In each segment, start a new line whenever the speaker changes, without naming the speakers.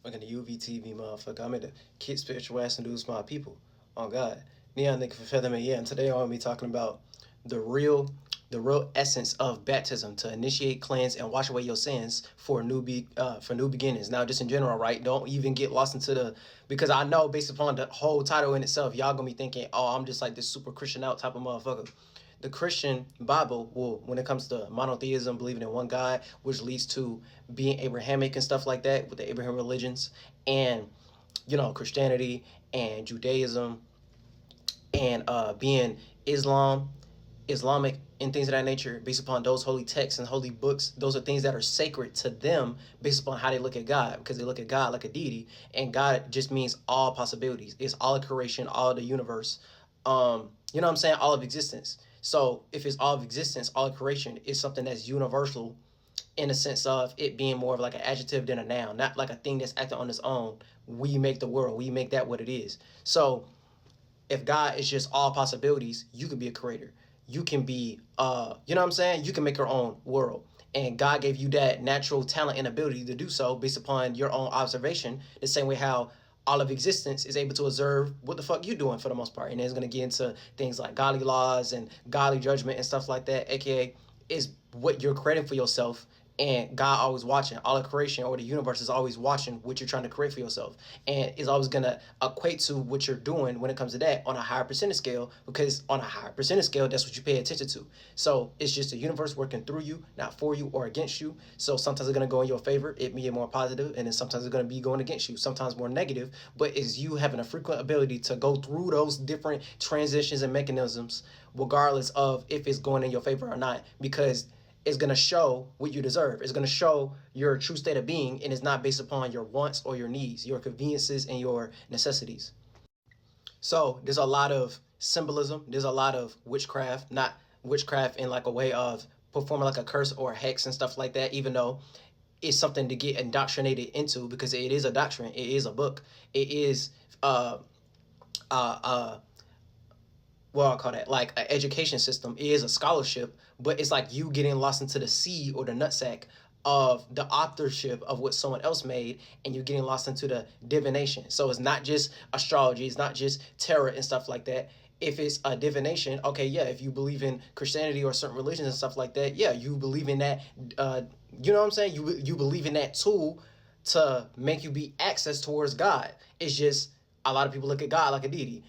Fucking the UVTV motherfucker. I'm at the Kid Spiritual Ass and Dudes My People. Oh God. Neon nigga for Featherman, yeah. And today I'm gonna be talking about the real the real essence of baptism to initiate, cleanse, and wash away your sins for new beginnings. Now, just in general, right? Don't even get lost into because I know based upon the whole title in itself, y'all gonna be thinking, oh, I'm just like this super Christian out type of motherfucker. The Christian Bible will, when it comes to monotheism, believing in one God, which leads to being Abrahamic and stuff like that with the Abraham religions, and Christianity and Judaism, and being Islamic and things of that nature, based upon those holy texts and holy books. Those are things that are sacred to them based upon how they look at God, because they look at God like a deity, and God just means all possibilities. It's all of creation, all of the universe. You know what I'm saying? All of existence. So if it's all of existence, all of creation is something that's universal in a sense of it being more of like an adjective than a noun, not like a thing that's acting on its own. We make the world, we make that what it is. So if God is just all possibilities, you could be a creator. You can be, you know what I'm saying? You can make your own world. And God gave you that natural talent and ability to do so based upon your own observation, the same way how all of existence is able to observe what the fuck you doing for the most part. And it's going to get into things like godly laws and godly judgment and stuff like that, aka is what you're creating for yourself, and God always watching. All of creation or the universe is always watching what you're trying to create for yourself, and is always gonna equate to what you're doing when it comes to that on a higher percentage scale, because on a higher percentage scale, that's what you pay attention to. So it's just the universe working through you, not for you or against you. So sometimes it's gonna go in your favor, it being more positive, and then sometimes it's gonna be going against you, sometimes more negative. But it's you having a frequent ability to go through those different transitions and mechanisms, regardless of if it's going in your favor or not, because is going to show what you deserve. It's going to show your true state of being, and it's not based upon your wants or your needs, your conveniences and your necessities. So there's a lot of symbolism. There's a lot of witchcraft, not witchcraft in like a way of performing like a curse or a hex and stuff like that, even though it's something to get indoctrinated into, because it is a doctrine. It is a book. It is uh, uh, well, I call that like an education system. It is a scholarship, but it's like you getting lost into the sea or the nutsack of the authorship of what someone else made, and you're getting lost into the divination. So it's not just astrology, it's not just tarot and stuff like that. If it's a divination, okay, yeah, if you believe in Christianity or certain religions and stuff like that, yeah, you believe in that. You know what I'm saying? You believe in that tool to make you be access towards God. It's just a lot of people look at God like a deity.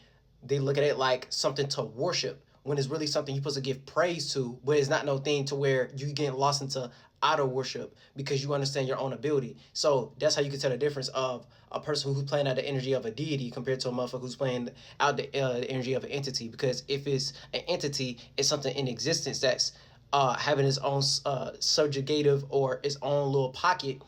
They look at it like something to worship, when it's really something you're supposed to give praise to, but it's not no thing to where you get lost into auto worship because you understand your own ability. So that's how you can tell the difference of a person who's playing out the energy of a deity compared to a motherfucker who's playing out the energy of an entity. Because if it's an entity, it's something in existence that's having its own subjugative or its own little pocket,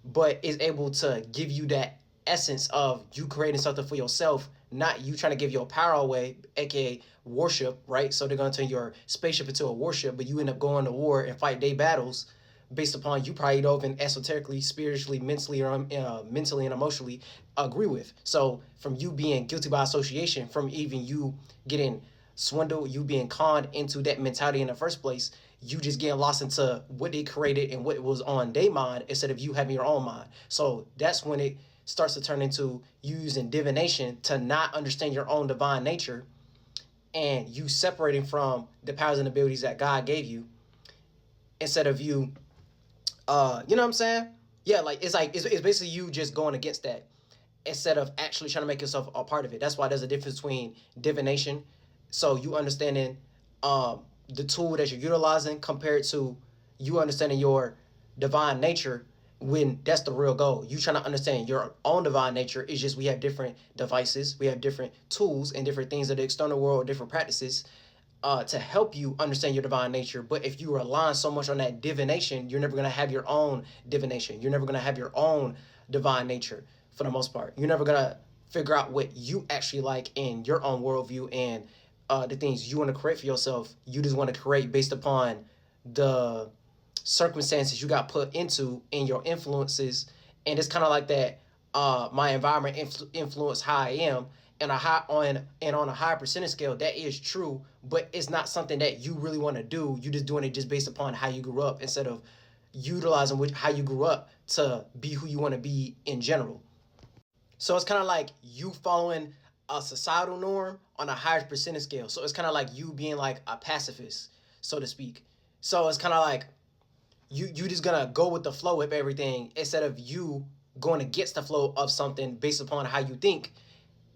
but is able to give you that essence of you creating something for yourself, not you trying to give your power away, aka worship, right? So they're going to turn your spaceship into a warship, but you end up going to war and fight day battles based upon you probably don't even esoterically, spiritually, mentally, or mentally and emotionally agree with. So from you being guilty by association, from even you getting swindled, you being conned into that mentality in the first place, you just getting lost into what they created and what was on their mind instead of you having your own mind. So that's when it starts to turn into you using divination to not understand your own divine nature, and you separating from the powers and abilities that God gave you, instead of you you know what I'm saying? Yeah, like it's basically you just going against that instead of actually trying to make yourself a part of it. That's why there's a difference between divination, so you understanding the tool that you're utilizing, compared to you understanding your divine nature, when that's the real goal. You trying to understand your own divine nature. Is just we have different devices, we have different tools and different things of the external world, different practices to help you understand your divine nature. But if you rely so much on that divination, you're never going to have your own divination. You're never going to have your own divine nature for the most part. You're never going to figure out what you actually like in your own worldview, and the things you want to create for yourself. You just want to create based upon the circumstances you got put into and your influences. And it's kind of like that my environment influence how I am, and on a higher percentage scale, that is true, but it's not something that you really want to do. You just doing it just based upon how you grew up, instead of utilizing how you grew up to be who you want to be in general. So it's kind of like you following a societal norm on a higher percentage scale. So it's kind of like you being like a pacifist, so to speak. So it's kind of like you just gonna go with the flow with everything instead of you going against the flow of something based upon how you think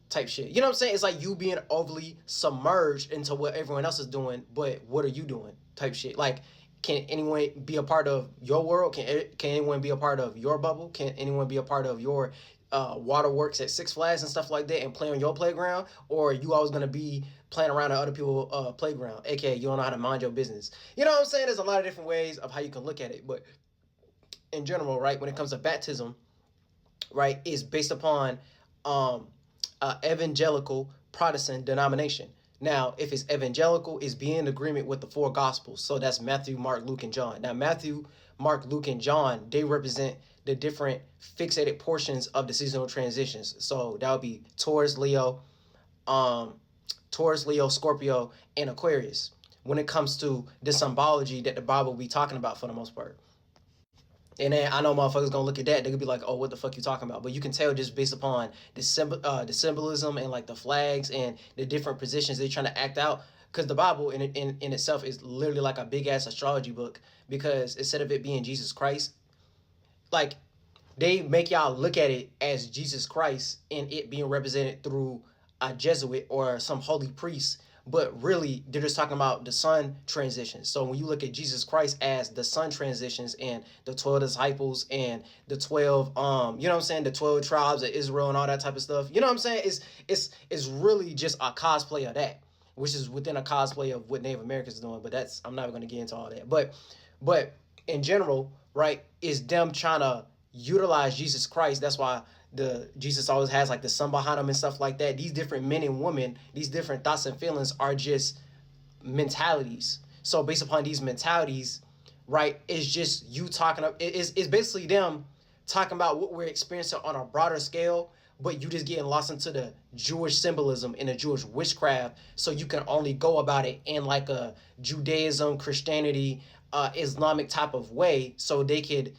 type shit. You know what I'm saying? It's like you being overly submerged into what everyone else is doing, but what are you doing type shit. Like, can anyone be a part of your world? Can anyone be a part of your bubble? Can anyone be a part of your waterworks at Six Flags and stuff like that and play on your playground? Or are you always going to be playing around at other people's playground, aka you don't know how to mind your business? You know what I'm saying? There's a lot of different ways of how you can look at it, but in general, right, when it comes to baptism, right, is based upon evangelical Protestant denomination. Now, if it's evangelical, it's being in agreement with the four gospels. So that's Matthew, Mark, Luke, and John. Now, Matthew, Mark, Luke, and John, they represent the different fixated portions of the seasonal transitions. So that would be um, Taurus, Leo, Scorpio, and Aquarius. When it comes to the symbology that the Bible be talking about for the most part. And then I know motherfuckers gonna look at that. They could be like, "Oh, what the fuck you talking about?" But you can tell just based upon the symbolism and like the flags and the different positions they're trying to act out. Because the Bible in itself is literally like a big ass astrology book. Because instead of it being Jesus Christ, like they make y'all look at it as Jesus Christ and it being represented through a Jesuit or some holy priest, but really they're just talking about the sun transitions. So when you look at Jesus Christ as the sun transitions and the 12 disciples and the 12 you know what I'm saying, the 12 tribes of Israel and all that type of stuff, you know what I'm saying, it's really just a cosplay of that, which is within a cosplay of what Native Americans are doing. But that's, I'm not going to get into all that. But in general, right, is them trying to utilize Jesus Christ. That's why the Jesus always has like the sun behind him and stuff like that. These different men and women, these different thoughts and feelings are just mentalities. So based upon these mentalities, right, it's just you talking up. It's basically them talking about what we're experiencing on a broader scale, but you just getting lost into the Jewish symbolism and the Jewish witchcraft. So you can only go about it in like a Judaism, Christianity, Islamic type of way, so they could,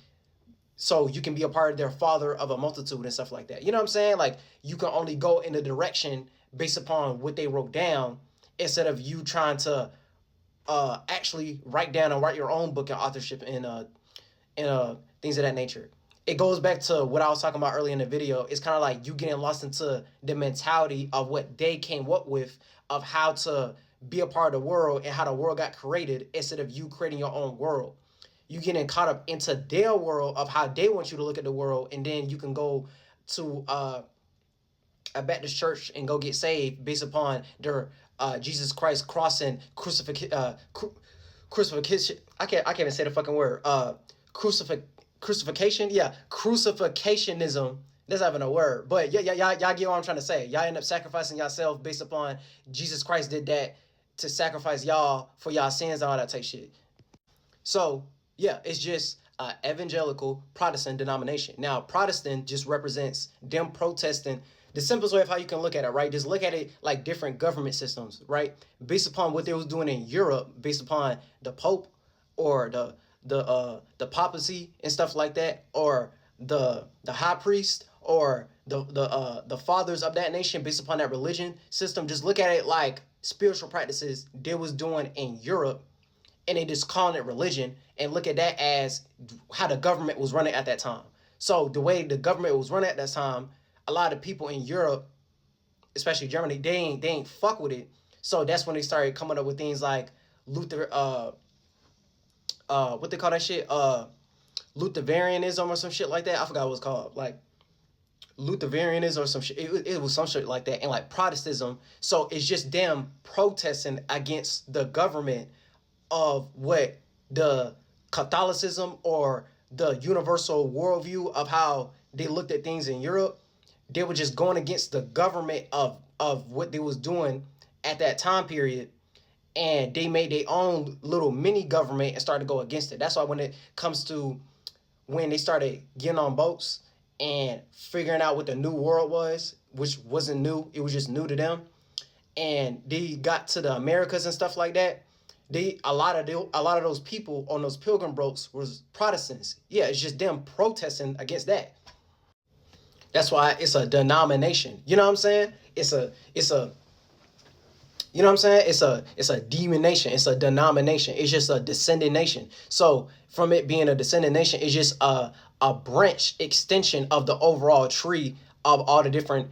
so you can be a part of their father of a multitude and stuff like that. You know what I'm saying? Like you can only go in a direction based upon what they wrote down instead of you trying to actually write down and write your own book and authorship and things of that nature. It goes back to what I was talking about earlier in the video. It's kind of like you getting lost into the mentality of what they came up with of how to be a part of the world and how the world got created instead of you creating your own world. You getting caught up into their world of how they want you to look at the world, and then you can go to a Baptist church and go get saved based upon their Jesus Christ crossing crucifixion. I can't even say the fucking word. Crucifixion. Yeah, crucifixianism. That's not even a word, but yeah, y'all get what I'm trying to say. Y'all end up sacrificing yourself based upon Jesus Christ did that to sacrifice y'all for y'all sins and all that type shit. So yeah, it's just evangelical Protestant denomination. Now, Protestant just represents them protesting. The simplest way of how you can look at it, right? Just look at it like different government systems, right? Based upon what they was doing in Europe, based upon the Pope or the papacy and stuff like that, or the high priest or the fathers of that nation, based upon that religion system. Just look at it like spiritual practices they was doing in Europe, and they just calling it religion, and look at that as how the government was running at that time. So the way the government was running at that time, a lot of people in Europe, especially Germany, they ain't fuck with it. So that's when they started coming up with things like Luther, what they call that shit, Lutheranism or some shit like that. I forgot what it's called, like Lutheranism or some shit. It was some shit like that, and like Protestantism. So it's just them protesting against the government of what the Catholicism or the universal worldview of how they looked at things in Europe. They were just going against the government of what they was doing at that time period, and they made their own little mini government and started to go against it. That's why when it comes to when they started getting on boats and figuring out what the new world was, which wasn't new, it was just new to them, and they got to the Americas and stuff like that, a lot of those people on those pilgrim boats was Protestants. Yeah, it's just them protesting against that. That's why it's a denomination. You know what I'm saying? It's a you know what I'm saying? It's a demon nation. It's a denomination. It's just a descendant nation. So from it being a descendant nation, it's just a branch extension of the overall tree of all the different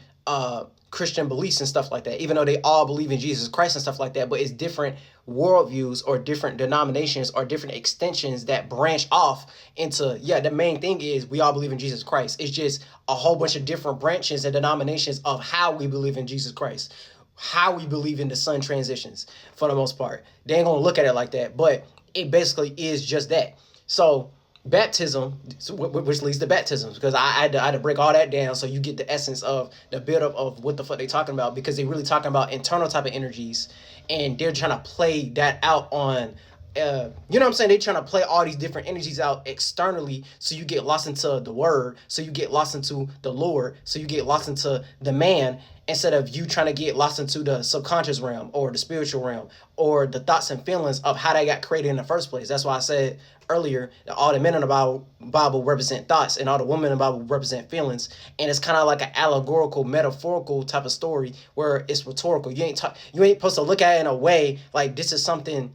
Christian beliefs and stuff like that. Even though they all believe in Jesus Christ and stuff like that, but it's different worldviews or different denominations or different extensions that branch off into, yeah, the main thing is we all believe in Jesus Christ. It's just a whole bunch of different branches and denominations of how we believe in Jesus Christ, how we believe in the sun transitions. For the most part, they ain't gonna look at it like that, but it basically is just that. So baptism, which leads to baptism, because I had to break all that down so you get the essence of the buildup of what the fuck they talking about, because they really talking about internal type of energies, and they're trying to play that out on you know what I'm saying? They're trying to play all these different energies out externally, so you get lost into the word, so you get lost into the Lord, so you get lost into the man, instead of you trying to get lost into the subconscious realm or the spiritual realm or the thoughts and feelings of how they got created in the first place. That's why I said earlier that all the men in the Bible represent thoughts and all the women in the Bible represent feelings. And it's kind of like an allegorical, metaphorical type of story where it's rhetorical. You ain't supposed to look at it in a way like this is something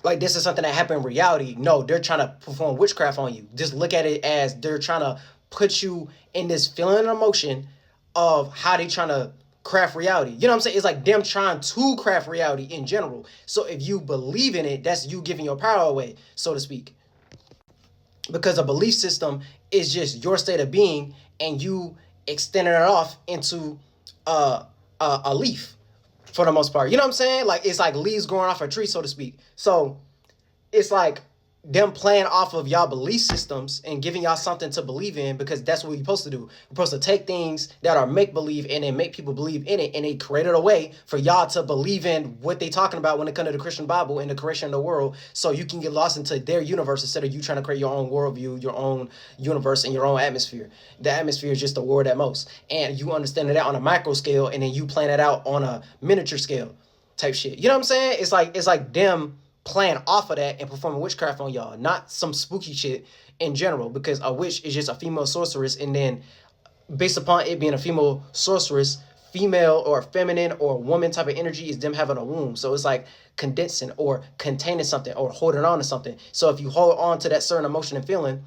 that happened in reality. No, they're trying to perform witchcraft on you. Just look at it as they're trying to put you in this feeling and emotion of how they trying to craft reality. You know what I'm saying? It's like them trying to craft reality in general. So if you believe in it, that's you giving your power away, so to speak. Because a belief system is just your state of being, and you extending it off into a leaf for the most part. You know what I'm saying? Like it's like leaves growing off a tree, so to speak. So it's like them playing off of y'all belief systems and giving y'all something to believe in, because that's what you're supposed to do. You're supposed to take things that are make believe and then make people believe in it, and they created a way for y'all to believe in what they talking about when it comes to the Christian Bible and the creation of the world, so you can get lost into their universe instead of you trying to create your own worldview, your own universe, and your own atmosphere. The atmosphere is just a word at most, and you understand that on a macro scale, and then you plan it out on a miniature scale type shit. You know what I'm saying? It's like them playing off of that and performing witchcraft on y'all, not some spooky shit in general, because a witch is just a female sorceress, and then based upon it being a female sorceress, female or feminine or woman type of energy is them having a womb. So it's like condensing or containing something or holding on to something. So if you hold on to that certain emotion and feeling,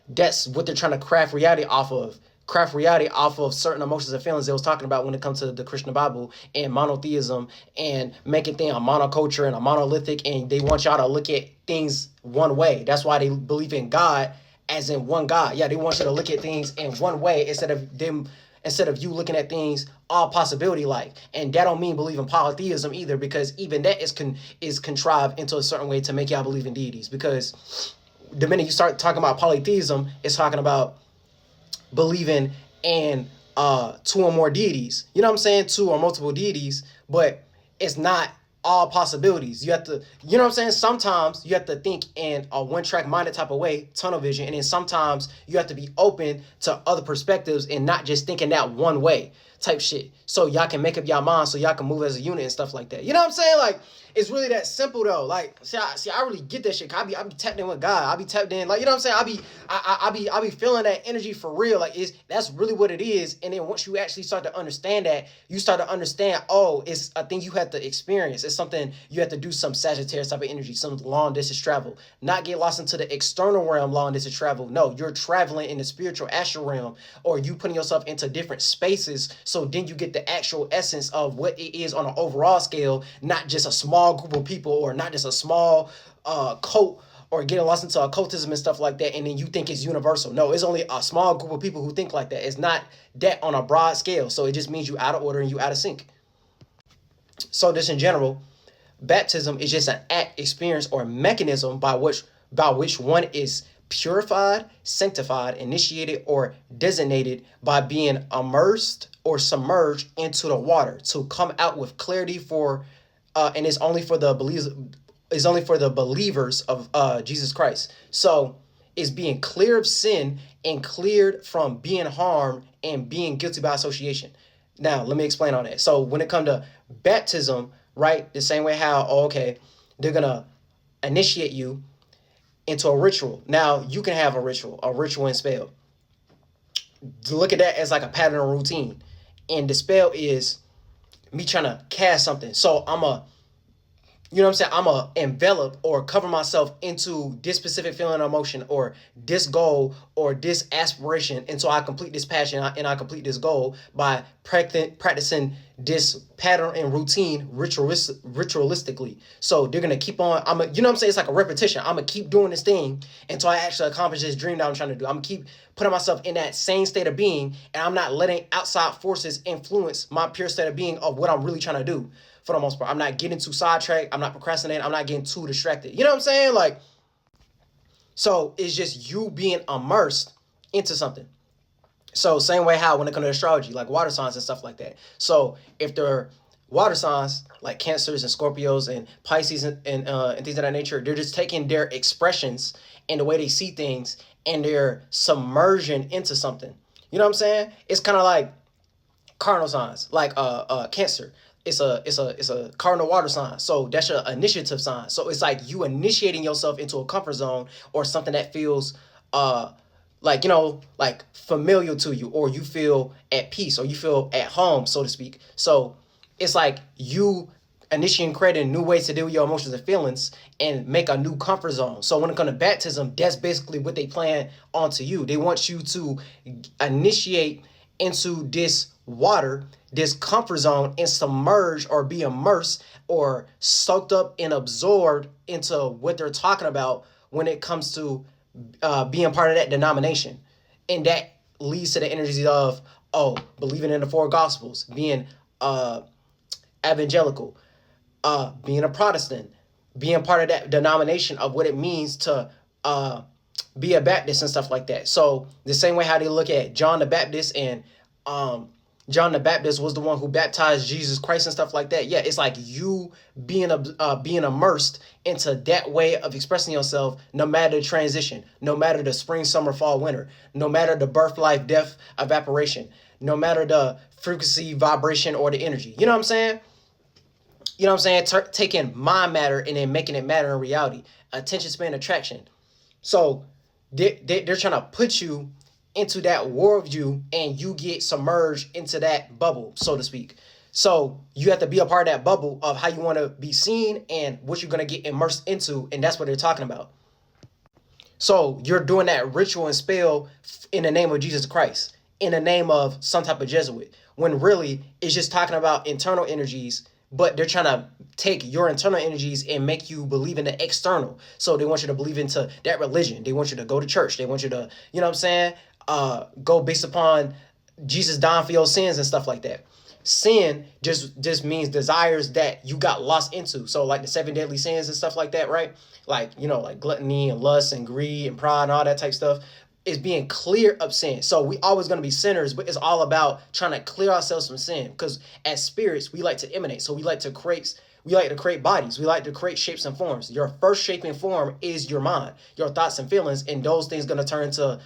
that's what they're trying to craft reality off of. Craft reality off of certain emotions and feelings they was talking about when it comes to the Christian Bible and monotheism, and making things a monoculture and a monolithic, and they want y'all to look at things one way. That's why they believe in God as in one God. Yeah, they want you to look at things in one way instead of you looking at things all possibility like. And that don't mean believe in polytheism either, because even that is contrived into a certain way to make y'all believe in deities. Because the minute you start talking about polytheism, it's talking about believing in two or more deities. You know what I'm saying? Two or multiple deities, but it's not all possibilities. You have to, you know what I'm saying? Sometimes you have to think in a one-track minded type of way, tunnel vision, and then sometimes you have to be open to other perspectives and not just thinking that one way type shit. So y'all can make up y'all mind, so y'all can move as a unit and stuff like that. You know what I'm saying? Like, it's really that simple though. Like, I really get that shit. I be tapped in with God. I be tapped in, like, you know what I'm saying? I be feeling that energy for real. Like, that's really what it is. And then once you actually start to understand that, you start to understand, oh, it's a thing you have to experience. It's something you have to do, some Sagittarius type of energy, some long distance travel. Not get lost into the external realm, long distance travel. No, you're traveling in the spiritual astral realm, or you putting yourself into different spaces, so then you get the actual essence of what it is on an overall scale, not just a small group of people, or not just a small cult, or getting lost into occultism and stuff like that, and then you think it's universal. No, it's only a small group of people who think like that. It's not that on a broad scale. So it just means you out of order and you out of sync. So just in general, baptism is just an act, experience, or mechanism by which one is purified, sanctified, initiated, or designated by being immersed or submerged into the water to come out with clarity for and it's only for the believers of Jesus Christ. So it's being clear of sin and cleared from being harmed and being guilty by association. Now, let me explain on that. So when it comes to baptism, right, the same way how, they're going to initiate you into a ritual. Now, you can have a ritual and spell. look at that as like a pattern or routine. And dispel is me trying to cast something. So you know what I'm saying? I'm a envelop or cover myself into this specific feeling or emotion or this goal or this aspiration until I complete this passion and I complete this goal by practicing this pattern and routine ritualistically. So they're gonna keep on. You know what I'm saying? It's like a repetition. I'm gonna keep doing this thing until I actually accomplish this dream that I'm trying to do. I'm gonna keep putting myself in that same state of being, and I'm not letting outside forces influence my pure state of being of what I'm really trying to do. For the most part, I'm not getting too sidetracked. I'm not procrastinating. I'm not getting too distracted. You know what I'm saying? Like, so it's just you being immersed into something. So same way how when it comes to astrology, like water signs and stuff like that. So if they're water signs like Cancers and Scorpios and Pisces and things of that nature, they're just taking their expressions and the way they see things and their submersion into something. You know what I'm saying? It's kind of like cardinal signs, like Cancer. It's a cardinal water sign. So that's your initiative sign. So it's like you initiating yourself into a comfort zone or something that feels uh like like familiar to you, or you feel at peace, or you feel at home, so to speak. So it's like you initiating creating new ways to deal with your emotions and feelings and make a new comfort zone. So when it comes to baptism, that's basically what they plan onto you. They want you to initiate into this water, this comfort zone, and submerge or be immersed or soaked up and absorbed into what they're talking about when it comes to being part of that denomination. And that leads to the energies of, believing in the four gospels, being evangelical, being a Protestant, being part of that denomination of what it means to be a Baptist and stuff like that. So the same way how they look at John the Baptist and um, John the Baptist was the one who baptized Jesus Christ and stuff like that. Yeah, it's like you being immersed into that way of expressing yourself, no matter the transition, no matter the spring, summer, fall, winter, no matter the birth, life, death, evaporation, no matter the frequency, vibration, or the energy. You know what I'm saying? You know what I'm saying? Taking mind matter and then making it matter in reality. Attention span attraction. So they're trying to put you into that worldview and you get submerged into that bubble, so to speak. So you have to be a part of that bubble of how you want to be seen and what you're going to get immersed into. And that's what they're talking about. So you're doing that ritual and spell in the name of Jesus Christ, in the name of some type of Jesuit, when really it's just talking about internal energies, but they're trying to take your internal energies and make you believe in the external. So they want you to believe into that religion. They want you to go to church. They want you to, you know what I'm saying, go based upon Jesus dying for your sins and stuff like that. Sin just means desires that you got lost into. So like the seven deadly sins and stuff like that, right? Like, like gluttony and lust and greed and pride and all that type stuff is being clear of sin. So we always going to be sinners, but it's all about trying to clear ourselves from sin, because as spirits, we like to emanate. So we like to create bodies. We like to create shapes and forms. Your first shaping form is your mind, your thoughts and feelings, and those things going to turn into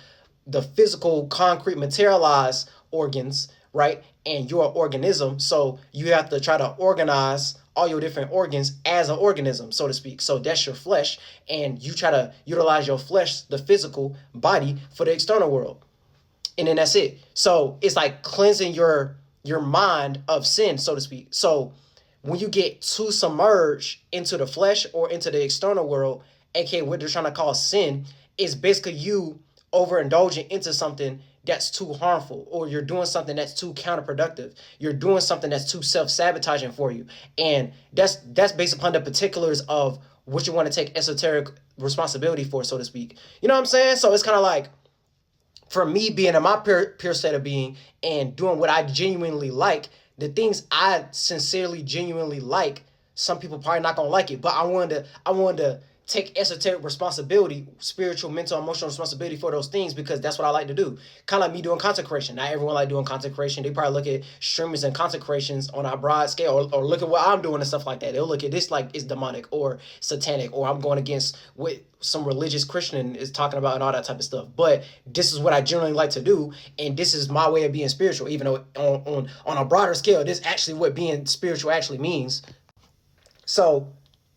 the physical, concrete, materialized organs, right? And you're an organism, so you have to try to organize all your different organs as an organism, so to speak. So that's your flesh, and you try to utilize your flesh, the physical body, for the external world, and then that's it. So it's like cleansing your mind of sin, so to speak. So when you get too submerged into the flesh or into the external world, aka what they're trying to call sin, is basically you overindulging into something that's too harmful, or you're doing something that's too counterproductive. You're doing something that's too self-sabotaging for you. And that's based upon the particulars of what you want to take esoteric responsibility for, so to speak. You know what I'm saying? So it's kind of like, for me being in my pure state of being and doing what I genuinely like, the things I sincerely, genuinely like, some people probably not gonna like it, but I wanted to take esoteric responsibility, spiritual, mental, emotional responsibility for those things, because that's what I like to do. Kind of like me doing consecration. Not everyone like doing consecration. They probably look at streamers and consecrations on a broad scale, or look at what I'm doing and stuff like that. They'll look at this like it's demonic or satanic, or I'm going against what some religious Christian is talking about and all that type of stuff. But this is what I generally like to do, and this is my way of being spiritual, even though on a broader scale, this is actually what being spiritual actually means. So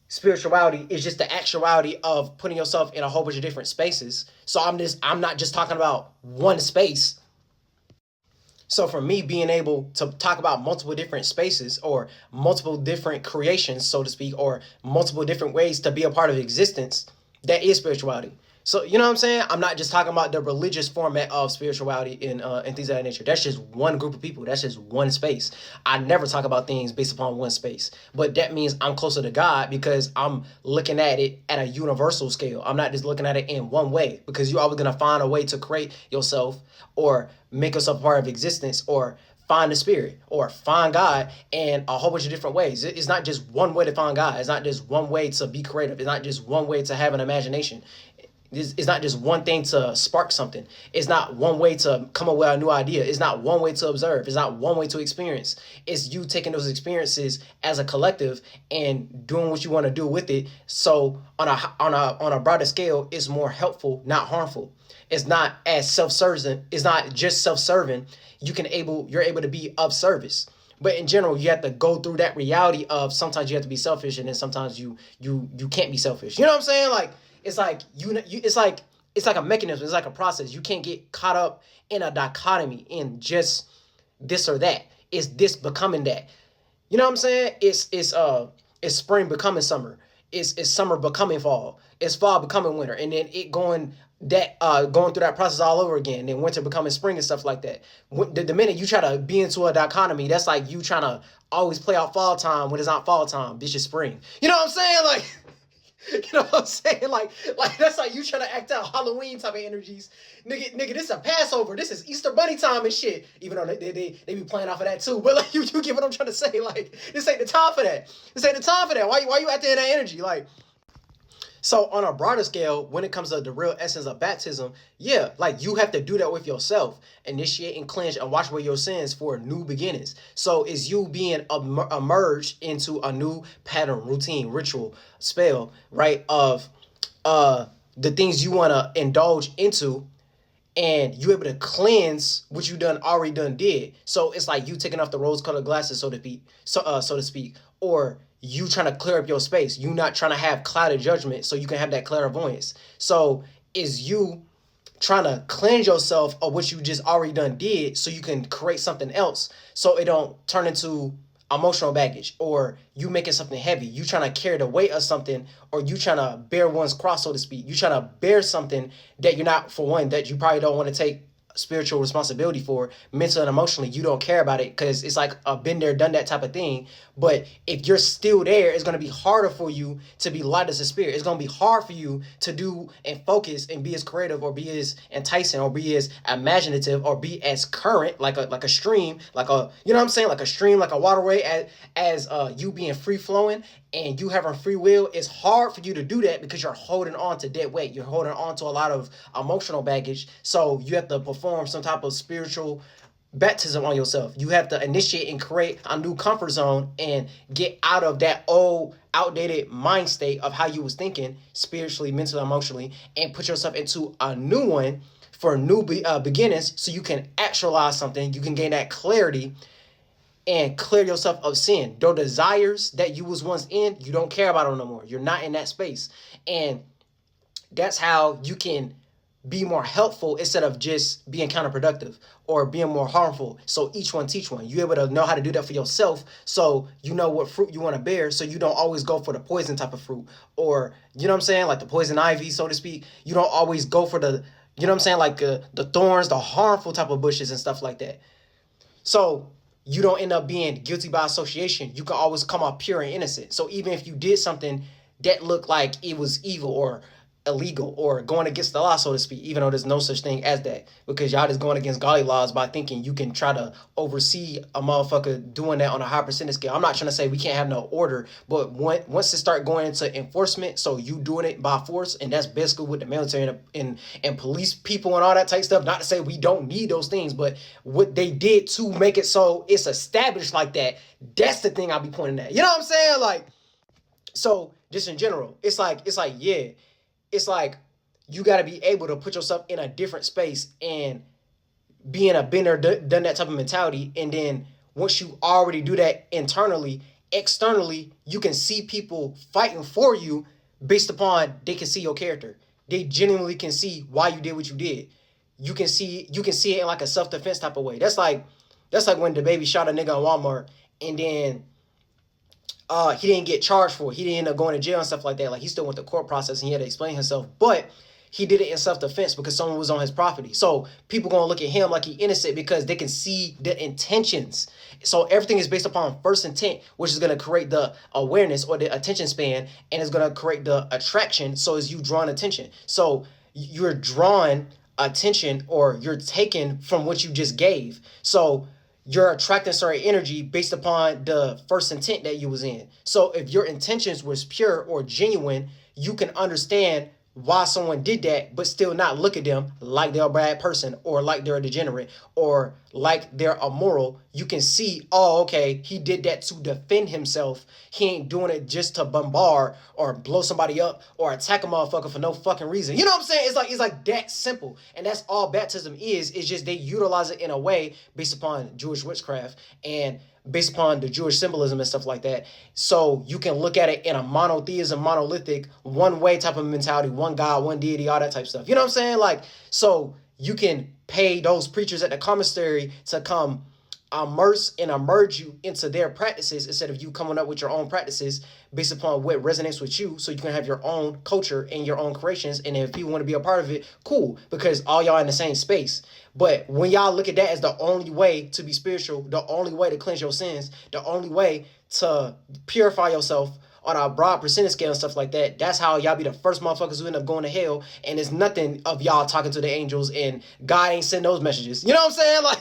spirituality is just the actuality of putting yourself in a whole bunch of different spaces. So I'm not just talking about one space. So for me, being able to talk about multiple different spaces or multiple different creations, so to speak, or multiple different ways to be a part of existence, that is spirituality. So you know what I'm saying? I'm not just talking about the religious format of spirituality and things of that nature. That's just one group of people. That's just one space. I never talk about things based upon one space. But that means I'm closer to God because I'm looking at it at a universal scale. I'm not just looking at it in one way because you're always gonna find a way to create yourself or make yourself a part of existence or find the spirit or find God in a whole bunch of different ways. It's not just one way to find God. It's not just one way to be creative. It's not just one way to have an imagination. It's not just one thing to spark something. It's not one way to come up with a new idea. It's not one way to observe. It's not one way to experience. It's you taking those experiences as a collective and doing what you want to do with it. So on a broader scale, it's more helpful, not harmful. It's not as self-serving. It's not just self-serving. You're able to be of service. But in general, you have to go through that reality of sometimes you have to be selfish, and then sometimes you can't be selfish. You know what I'm saying? Like it's like it's like a mechanism. It's like a process. You can't get caught up in a dichotomy in just this or that. It's this becoming that. You know what I'm saying? It's spring becoming summer. It's summer becoming fall. It's fall becoming winter, and then it going through that process all over again. And then winter becoming spring and stuff like that. The minute you try to be into a dichotomy, that's like you trying to always play out fall time when it's not fall time. Bitch, it's spring. You know what I'm saying? Like. You know what I'm saying? Like that's like you trying to act out Halloween type of energies. Nigga, this is a Passover. This is Easter bunny time and shit. Even though they be playing off of that too. But like you get what I'm trying to say. Like, this ain't the time for that. This ain't the time for that. Why you acting in that energy? Like, so on a broader scale, when it comes to the real essence of baptism, yeah, like you have to do that with yourself. Initiate and cleanse and wash away your sins for new beginnings. So it's you being emerged into a new pattern, routine, ritual, spell, right? Of the things you want to indulge into, and you able to cleanse what you already did. So it's like you taking off the rose-colored glasses, so to speak, or you trying to clear up your space. You not trying to have clouded judgment, so you can have that clairvoyance. So is you trying to cleanse yourself of what you just already did, so you can create something else, so it don't turn into emotional baggage, or you making something heavy. You trying to carry the weight of something, or you trying to bear one's cross, so to speak. You trying to bear something that you're not, for one, that you probably don't want to take spiritual responsibility for, mentally and emotionally. You don't care about it because it's like a been there, done that type of thing. But if you're still there, it's going to be harder for you to be light as a spirit. It's going to be hard for you to do and focus and be as creative, or be as enticing, or be as imaginative, or be as current, like a stream, like a, you know what I'm saying, like a stream, like a waterway, as you being free flowing and you having free will. It's hard for you to do that because you're holding on to dead weight. You're holding on to a lot of emotional baggage. So you have to perform some type of spiritual baptism on yourself. You have to initiate and create a new comfort zone and get out of that old outdated mind state of how you was thinking spiritually, mentally, emotionally, and put yourself into a new one for new beginnings, so you can actualize something. You can gain that clarity and clear yourself of sin. Those desires that you was once in, you don't care about them no more. You're not in that space. And that's how you can be more helpful instead of just being counterproductive or being more harmful. So each one teach one. You're able to know how to do that for yourself, so you know what fruit you want to bear, so you don't always go for the poison type of fruit, or, you know what I'm saying, like the poison ivy, so to speak. You don't always go for the, you know what I'm saying, like the thorns, the harmful type of bushes and stuff like that. So you don't end up being guilty by association. You can always come out pure and innocent. So even if you did something that looked like it was evil or illegal or going against the law, so to speak, even though there's no such thing as that, because y'all just going against godly laws by thinking you can try to oversee a motherfucker doing that on a high percentage scale. I'm not trying to say we can't have no order, but once it start going into enforcement, so you doing it by force, and that's basically with the military and police people and all that type stuff. Not to say we don't need those things, but what they did to make it so it's established like that, that's the thing I'll be pointing at. You know what I'm saying? Like, so just in general, it's like, yeah, it's like you got to be able to put yourself in a different space and be in a been done that type of mentality. And then once you already do that internally, externally, you can see people fighting for you based upon they can see your character. They genuinely can see why you did what you did. You can see it in like a self-defense type of way. That's like That's like when the baby shot a nigga in Walmart and then he didn't get charged for it. He didn't end up going to jail and stuff like that. Like he still went the court process and he had to explain himself. But he did it in self-defense because someone was on his property. So people gonna look at him like he innocent because they can see the intentions. So everything is based upon first intent, which is gonna create the awareness or the attention span, and it's gonna create the attraction. So is you drawing attention. So you're drawing attention or you're taking from what you just gave. So you're attracting certain energy based upon the first intent that you was in. So if your intentions was pure or genuine, you can understand why someone did that, but still not look at them like they're a bad person or like they're a degenerate or like they're immoral. You can see, oh, okay, he did that to defend himself. He ain't doing it just to bombard or blow somebody up or attack a motherfucker for no fucking reason. You know what I'm saying? It's like that simple. And that's all baptism is. It's just they utilize it in a way based upon Jewish witchcraft and based upon the Jewish symbolism and stuff like that. So you can look at it in a monotheism, monolithic, one way type of mentality, one God, one deity, all that type of stuff. You know what I'm saying? Like, so you can pay those preachers at the commissary to come immerse and emerge you into their practices instead of you coming up with your own practices based upon what resonates with you, so you can have your own culture and your own creations. And if you want to be a part of it, cool, because all y'all in the same space. But when y'all look at that as the only way to be spiritual, the only way to cleanse your sins, the only way to purify yourself on a broad percentage scale and stuff like that, that's how y'all be the first motherfuckers who end up going to hell. And it's nothing of y'all talking to the angels and God ain't sending those messages. You know what I'm saying? Like,